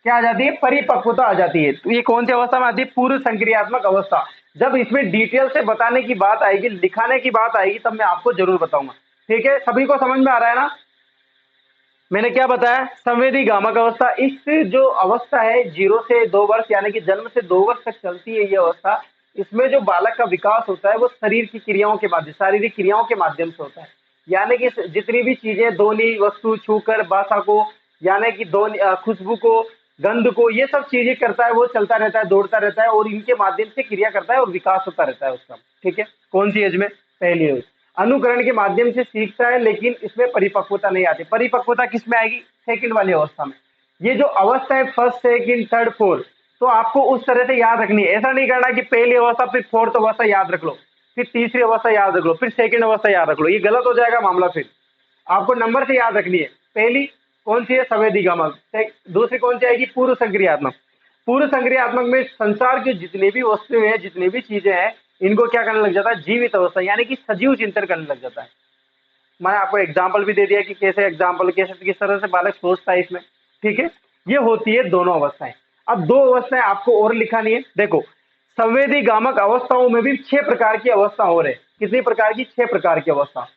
क्या आ जाती है, परिपक्वता आ जाती है। तो ये कौन सी अवस्था में आती है, पूर्व संक्रियात्मक अवस्था। जब इसमें डिटेल से बताने की बात आएगी, लिखाने की बात आएगी, तब मैं आपको जरूर बताऊंगा। ठीक है, सभी को समझ में आ रहा है ना। मैंने क्या बताया, संवेदी गामक अवस्था। इस जो अवस्था है 0 से 2 वर्ष, यानी कि जन्म से 2 वर्ष तक चलती है ये अवस्था। इसमें जो बालक का विकास होता है वो शरीर की क्रियाओं के माध्यम, शारीरिक क्रियाओं के माध्यम से होता है। यानी कि जितनी भी चीजें, ध्वनि, वस्तु, छूकर, भाषा को, यानी कि ध्वनि, खुशबू को, गंध को, ये सब चीजें करता है, वो चलता रहता है, दौड़ता रहता है, और इनके माध्यम से क्रिया करता है और विकास होता रहता है उसका। ठीक है, कौन सी एज में, पहली एज। अनुकरण के माध्यम से सीखता है, लेकिन इसमें परिपक्वता नहीं आती। परिपक्वता किस में आएगी, सेकंड वाली अवस्था में। ये जो अवस्था है फर्स्ट, सेकंड, थर्ड, फोर्थ, तो आपको उस तरह से याद रखनी है। ऐसा नहीं करना कि पहली अवस्था फिर फोर्थ अवस्था याद रख लो, फिर तीसरी अवस्था याद रख लो, फिर सेकंड अवस्था याद रख लो, ये गलत हो जाएगा मामला। फिर आपको नंबर से याद रखनी है। पहली कौन सी है, संवेदी गामक। दूसरी कौन सी आएगी, पूर्व संक्रियात्मक। पूर्व संक्रियात्मक में संसार की जितनी भी वस्तुएं हैं, जितनी भी चीजें हैं, इनको क्या करने लग जाता है, जीवित अवस्था, यानी कि सजीव चिंतन करने लग जाता है। मैंने आपको एग्जाम्पल भी दे दिया कि कैसे एग्जाम्पल, कैसे किस तरह से बालक सोचता है इसमें। ठीक है, ये होती है दोनों अवस्थाएं। अब दो अवस्थाएं आपको और लिखानी है। देखो, संवेदी गामक अवस्थाओं में भी 6 प्रकार की अवस्था हो रहे। कितनी प्रकार की, 6 प्रकार की अवस्था।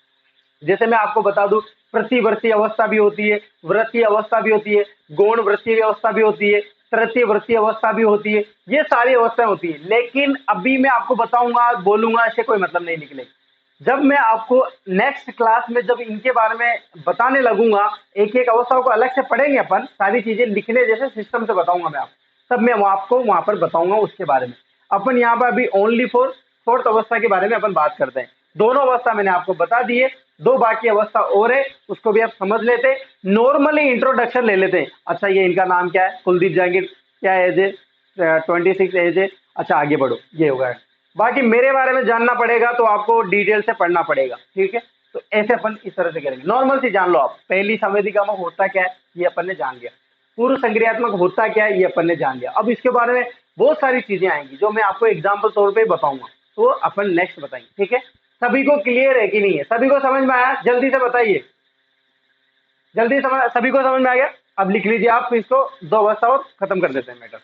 जैसे मैं आपको बता दूं, प्रतिवर्ती अवस्था भी होती है, वृत्तीय अवस्था भी होती है, गौण वृत्तीय अवस्था भी होती है, तृतीय वृत्तीय अवस्था भी होती है। ये सारी अवस्थाएं होती है, लेकिन अभी मैं आपको बताऊंगा, बोलूंगा, ऐसे कोई मतलब नहीं निकलेगा। जब मैं आपको नेक्स्ट क्लास में जब इनके बारे में बताने लगूंगा, एक एक अवस्थाओं को अलग से पढ़ेंगे अपन, सारी चीजें लिखने जैसे सिस्टम से बताऊंगा मैं आपको, तब मैं आपको वहां पर बताऊंगा उसके बारे में। अपन यहाँ पर अभी ओनली फोर्थ अवस्था के बारे में अपन बात करते हैं। दोनों अवस्था मैंने आपको बता दी है, दो बाकी अवस्था और है, उसको भी आप समझ लेते। नॉर्मली इंट्रोडक्शन ले लेते हैं। अच्छा, ये इनका नाम क्या है, कुलदीप जहांगीर, क्या एज है, 26 एज है। अच्छा, आगे बढ़ो, ये होगा। बाकी मेरे बारे में जानना पड़ेगा तो आपको डिटेल से पढ़ना पड़ेगा। ठीक है, तो ऐसे अपन इस तरह से करेंगे। नॉर्मल से जान लो आप, पहली संवेदी गामक होता क्या है ये अपन ने जान लिया, पूर्व संक्रियात्मक होता क्या है ये अपन ने जान लिया। अब इसके बारे में बहुत सारी चीजें आएंगी जो मैं आपको एग्जाम्पल तौर पे बताऊंगा, तो अपन नेक्स्ट बताएंगे। ठीक है, सभी को क्लियर है कि नहीं है, सभी को समझ में आया, जल्दी से बताइए। जल्दी समझ, सभी को समझ में आ गया। अब लिख लीजिए आप इसको, दो अवस्था और खत्म कर देते हैं मैटर।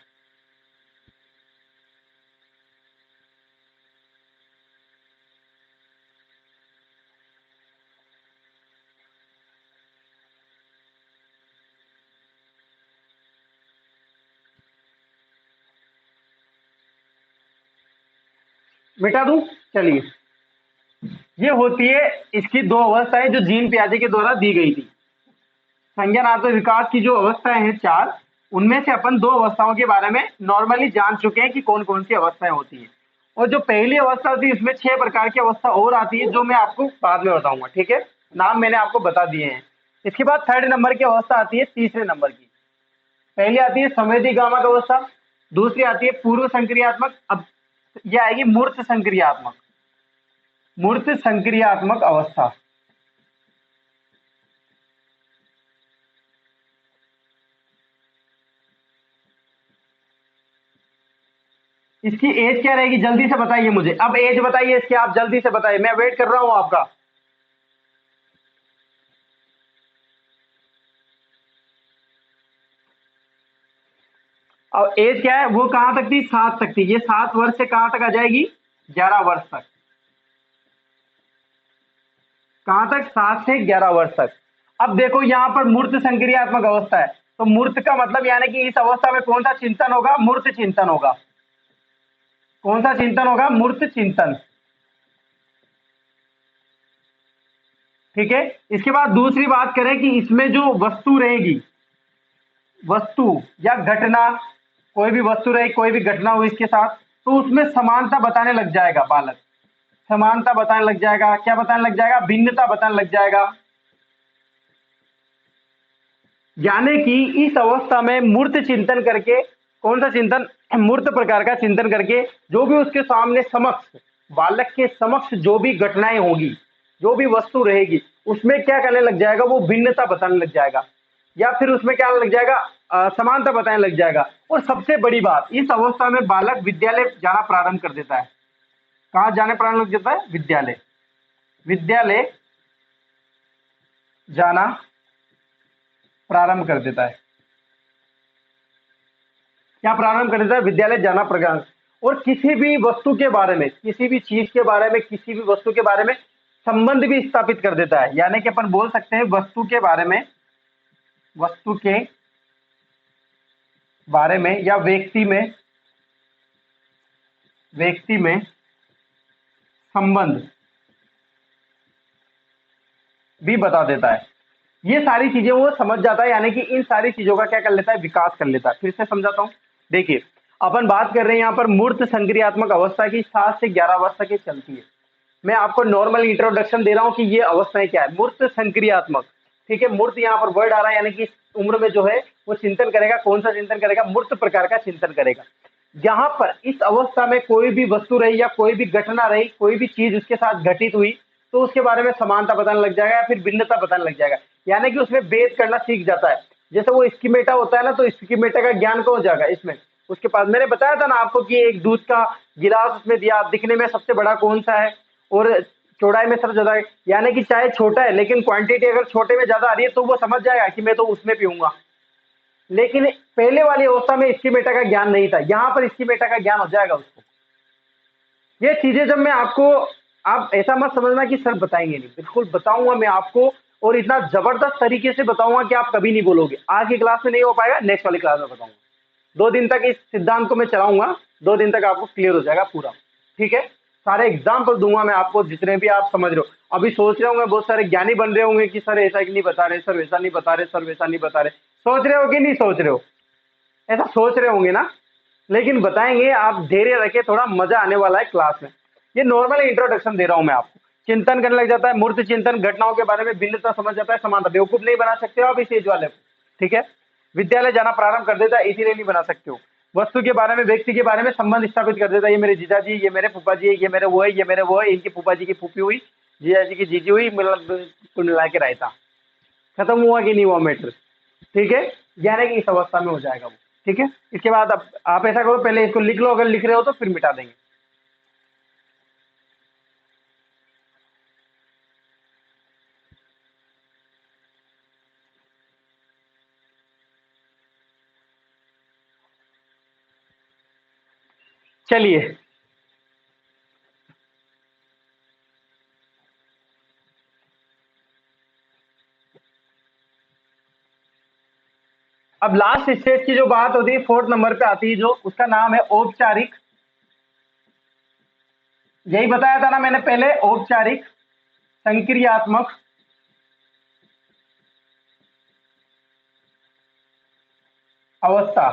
मिटा दूं, चलिए। ये होती है इसकी दो अवस्थाएं जो जीन पियाजे के द्वारा दी गई थी। संज्ञानात्मक विकास की जो अवस्थाएं हैं 4, उनमें से अपन दो अवस्थाओं के बारे में नॉर्मली जान चुके हैं कि कौन कौन सी अवस्थाएं होती हैं। और जो पहली अवस्था थी इसमें 6 प्रकार की अवस्था और आती है, जो मैं आपको बाद में बताऊंगा। ठीक है, नाम मैंने आपको बता दिए हैं। इसके बाद थर्ड नंबर की अवस्था आती है, तीसरे नंबर की। पहली आती है संवेदी गामक अवस्था, दूसरी आती है पूर्व संक्रियात्मक, अब यह आएगी मूर्त संक्रियात्मक, मूर्त संक्रियात्मक अवस्था। इसकी एज क्या रहेगी, जल्दी से बताइए मुझे। अब एज बताइए इसकी, आप जल्दी से बताइए, मैं वेट कर रहा हूं आपका। अब एज क्या है, वो कहां तक थी, 7 तक थी। ये 7 वर्ष से कहां तक आ जाएगी, 11 वर्ष तक। कहां तक, 7 से 11 वर्ष तक। अब देखो यहां पर मूर्त संक्रियात्मक अवस्था है, तो मूर्त का मतलब यानी कि इस अवस्था में कौन सा चिंतन होगा, मूर्त चिंतन होगा। कौन सा चिंतन होगा, मूर्त चिंतन। ठीक है। इसके बाद दूसरी बात करें कि इसमें जो वस्तु रहेगी, वस्तु या घटना, कोई भी वस्तु रहे, कोई भी घटना हो इसके साथ, तो उसमें समानता बताने लग जाएगा बालक। समानता बताने लग जाएगा, क्या बताने लग जाएगा, भिन्नता बताने लग जाएगा। यानी कि इस अवस्था में मूर्त चिंतन करके, कौन सा चिंतन, मूर्त प्रकार का चिंतन करके, जो भी उसके सामने समक्ष, बालक के समक्ष जो भी घटनाएं होगी, जो भी वस्तु रहेगी, उसमें क्या करने लग जाएगा, वो भिन्नता बताने लग जाएगा, या फिर उसमें क्या लग जाएगा, समानता बताने लग जाएगा। और सबसे बड़ी बात, इस अवस्था में बालक विद्यालय जाना प्रारंभ कर देता है। कहां जाने प्रारंभ कर देता है, विद्यालय। विद्यालय जाना प्रारंभ कर देता है। क्या प्रारंभ कर देता है, विद्यालय जाना प्रारंभ। और किसी भी वस्तु के बारे में, किसी भी चीज के बारे में, किसी भी वस्तु के बारे में संबंध भी स्थापित कर देता है। यानी कि अपन बोल सकते हैं वस्तु के बारे में, वस्तु के बारे में या व्यक्ति में, व्यक्ति में संबंध भी बता देता है। ये सारी चीजें वो समझ जाता है, यानी कि इन सारी चीजों का क्या कर लेता है, विकास कर लेता है। फिर से समझाता हूं। देखिए, अपन बात कर रहे हैं यहाँ पर मूर्त संक्रियात्मक अवस्था की 7 से 11 वर्ष तक ये चलती है। मैं आपको नॉर्मल इंट्रोडक्शन दे रहा हूँ कि ये अवस्थाएं क्या है। मूर्त संक्रियात्मक, ठीक है, मूर्त यहाँ पर वर्ड आ रहा है, यानी कि इस उम्र में जो है वो चिंतन करेगा। कौन सा चिंतन करेगा, मूर्त प्रकार का चिंतन करेगा। यहाँ पर इस अवस्था में कोई भी वस्तु रही या कोई भी घटना रही, कोई भी चीज उसके साथ घटित हुई, तो उसके बारे में समानता बताने लग जाएगा या फिर भिन्नता बताने लग जाएगा। यानी कि उसमें भेद करना सीख जाता है। जैसे वो स्कीमेटा होता है ना, तो स्कीमेटा का ज्ञान को हो जाएगा इसमें उसके पास। मैंने बताया था ना आपको कि एक दूध का गिलास उसमें दिया, दिखने में सबसे बड़ा कौन सा है और चौड़ाई में सबसे ज्यादा है। यानी कि चाहे छोटा है लेकिन क्वांटिटी अगर छोटे में ज्यादा आ रही है तो वो समझ जाएगा कि मैं तो उसमें पीऊंगा। लेकिन पहले वाली अवस्था में स्कीमेटा का ज्ञान नहीं था, यहाँ पर स्कीमेटा का ज्ञान हो जाएगा उसको। ये चीजें जब मैं आपको, आप ऐसा मत समझना कि सर बताएंगे नहीं, बिल्कुल बताऊंगा मैं आपको। और इतना जबरदस्त तरीके से बताऊंगा कि आप कभी नहीं बोलोगे। आज की क्लास में नहीं हो पाएगा, नेक्स्ट वाली क्लास में बताऊंगा। 2 दिन तक इस सिद्धांत को मैं चलाऊंगा, 2 दिन तक आपको क्लियर हो जाएगा पूरा। ठीक है, सारे एग्जाम्पल दूंगा मैं आपको, जितने भी आप समझ रहे हो। अभी सोच रहे होंगे बहुत सारे ज्ञानी बन रहे होंगे कि सर ऐसा नहीं बता रहे, सर वैसा नहीं बता रहे, सर वैसा नहीं बता रहे। सोच रहे हो कि नहीं सोच रहे हो, ऐसा सोच रहे होंगे ना। लेकिन बताएंगे, आप धैर्य रखे, थोड़ा मजा आने वाला है क्लास में। ये नॉर्मल इंट्रोडक्शन दे रहा हूं मैं आपको। चिंतन करने लग जाता है, मूर्त चिंतन, घटनाओं के बारे में भिन्नता समझ जाता है, समानता। बेवकूफ नहीं बना सकते हो आप इस एज वाले को। ठीक है, विद्यालय जाना प्रारंभ कर देता है, इसीलिए नहीं बना सकते हो। वस्तु के बारे में, व्यक्ति के बारे में संबंध स्थापित कर देता है। ये मेरे जीजा जी, ये मेरे फूफा जी, ये मेरे वो है, ये मेरे वो है, इनकी फूफा जी की फूफी हुई, जीजा जी की जीजी हुई, मतलब कुल मिला के रहता। खत्म हुआ कि नहीं हुआ मैटर। ठीक है, यानी कि इस अवस्था में हो जाएगा वो। ठीक है, इसके बाद अब आप ऐसा करो, पहले इसको लिख लो, अगर लिख रहे हो तो फिर मिटा देंगे। चलिए, अब लास्ट स्टेज की जो बात होती है, 4th नंबर पे आती है, जो उसका नाम है औपचारिक। यही बताया था ना मैंने पहले, औपचारिक संक्रियात्मक अवस्था।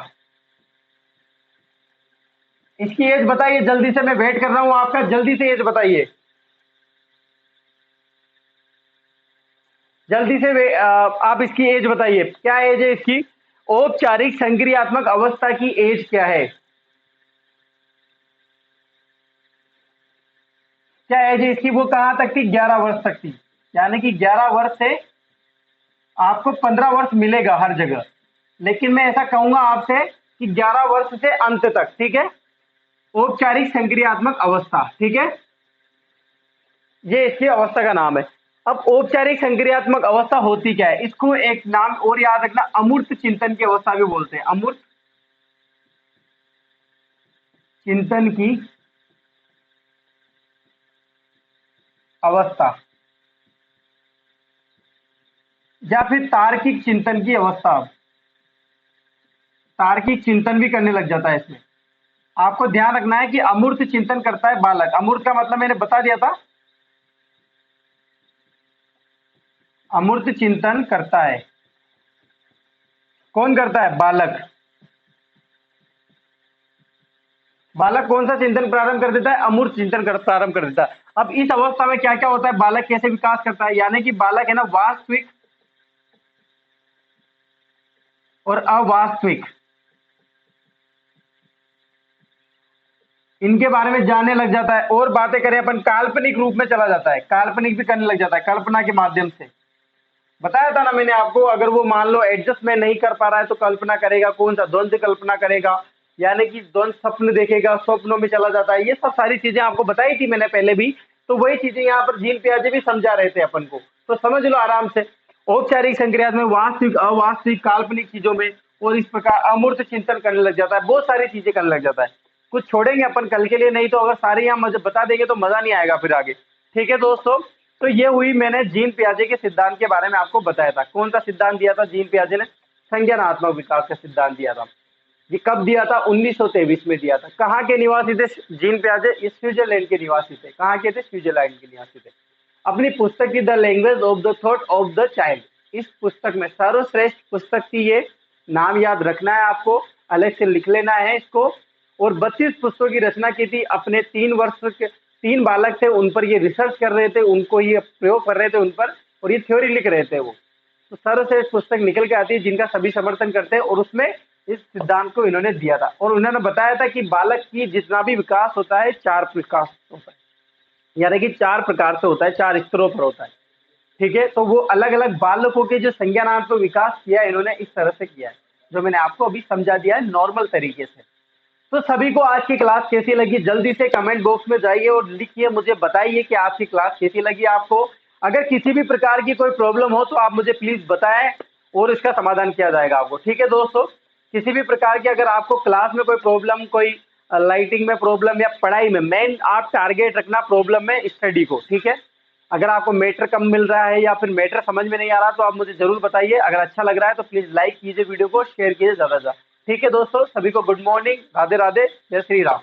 इसकी एज बताइए जल्दी से, मैं वेट कर रहा हूं आपका, जल्दी से एज बताइए, जल्दी से आप इसकी एज बताइए, क्या एज है इसकी। औपचारिक संक्रियात्मक अवस्था की एज क्या है, क्या एज है इसकी, वो कहां तक थी, 11 वर्ष तक थी। यानी कि 11 वर्ष से आपको 15 वर्ष मिलेगा हर जगह, लेकिन मैं ऐसा कहूंगा आपसे कि 11 वर्ष से अंत तक। ठीक है, औपचारिक संक्रियात्मक अवस्था। ठीक है, ये इसकी अवस्था का नाम है। अब औपचारिक संक्रियात्मक अवस्था होती क्या है, इसको एक नाम और याद रखना, अमूर्त चिंतन की अवस्था भी बोलते हैं। अमूर्त चिंतन की अवस्था या फिर तार्किक चिंतन की अवस्था। तार्किक चिंतन भी करने लग जाता है इसमें। आपको ध्यान रखना है कि अमूर्त चिंतन करता है बालक। अमूर्त का मतलब मैंने बता दिया था, अमूर्त चिंतन करता है। कौन करता है? बालक। बालक कौन सा चिंतन प्रारंभ कर देता है? अमूर्त चिंतन प्रारंभ कर देता है। अब इस अवस्था में क्या क्या होता है, बालक कैसे विकास करता है, यानी कि बालक है ना वास्तविक और अवास्तविक इनके बारे में जानने लग जाता है। और बातें करें अपन, काल्पनिक रूप में चला जाता है, काल्पनिक भी करने लग जाता है, कल्पना के माध्यम से। बताया था ना मैंने आपको, अगर वो मान लो एडजस्टमेंट नहीं कर पा रहा है तो कल्पना करेगा। कौन सा? द्वंद्व कल्पना करेगा, यानी कि द्वंद्व सपन देखेगा, स्वप्नों में चला जाता है। ये सब सारी चीजें आपको बताई थी मैंने पहले भी, तो वही चीजें यहाँ पर जीन पियाजे भी समझा रहे थे अपन को, तो समझ लो आराम से। औपचारिक संक्रियात्मक में वास्तविक अवास्तविक काल्पनिक चीजों में, और इस प्रकार अमूर्त चिंतन करने लग जाता है, बहुत सारी चीजें करने लग जाता है। कुछ छोड़ेंगे अपन कल के लिए, नहीं तो अगर सारे यहाँ मुझे बता देंगे तो मजा नहीं आएगा फिर आगे। ठीक है दोस्तों, तो ये हुई, मैंने जीन पियाजे के सिद्धांत के बारे में आपको बताया था। कौन सा सिद्धांत दिया था जीन पियाजे ने? संज्ञानात्मक विकास का सिद्धांत दिया था। ये कब दिया था? 1923 में दिया था। कहाँ के निवासी थे जीन पियाजे? ये स्विट्जरलैंड के निवासी थे। कहाँ के थे? स्विट्जरलैंड के निवासी थे। अपनी पुस्तक की the language of the thought of the child, इस पुस्तक में सर्वश्रेष्ठ पुस्तक थी ये, नाम याद रखना है आपको, अलग से लिख लेना है इसको। और 32 पुस्तकों की रचना की थी। अपने 3 वर्ष के 3 बालक थे, उन पर ये रिसर्च कर रहे थे, उनको ये प्रयोग कर रहे थे उन पर, और ये थ्योरी लिख रहे थे वो। तो सर्वश्रेष्ठ पुस्तक निकल के आती है जिनका सभी समर्थन करते हैं, और उसमें इस सिद्धांत को इन्होंने दिया था। और उन्होंने बताया था कि बालक की जितना भी विकास होता है 4 विकास होता है, यानी कि 4 प्रकार से होता है, 4 स्तरों पर होता है। ठीक है, तो वो अलग अलग बालकों के जो संज्ञानात्मक विकास किया है इन्होंने, इस तरह से किया है, जो मैंने आपको अभी समझा दिया है नॉर्मल तरीके से। तो सभी को आज की क्लास कैसी लगी, जल्दी से कमेंट बॉक्स में जाइए और लिखिए, मुझे बताइए कि आज की क्लास कैसी लगी आपको। अगर किसी भी प्रकार की कोई प्रॉब्लम हो तो आप मुझे प्लीज बताएं, और इसका समाधान किया जाएगा आपको। ठीक है दोस्तों, किसी भी प्रकार की अगर आपको क्लास में कोई प्रॉब्लम, कोई लाइटिंग में प्रॉब्लम या पढ़ाई में, मेन आप टारगेट रखना प्रॉब्लम में स्टडी को। ठीक है, अगर आपको मैटर कम मिल रहा है या फिर मैटर समझ में नहीं आ रहा तो आप मुझे जरूर बताइए। अगर अच्छा लग रहा है तो प्लीज लाइक कीजिए वीडियो को, शेयर कीजिए ज्यादा से ज्यादा। ठीक है दोस्तों, सभी को गुड मॉर्निंग, राधे राधे, जय श्री राम।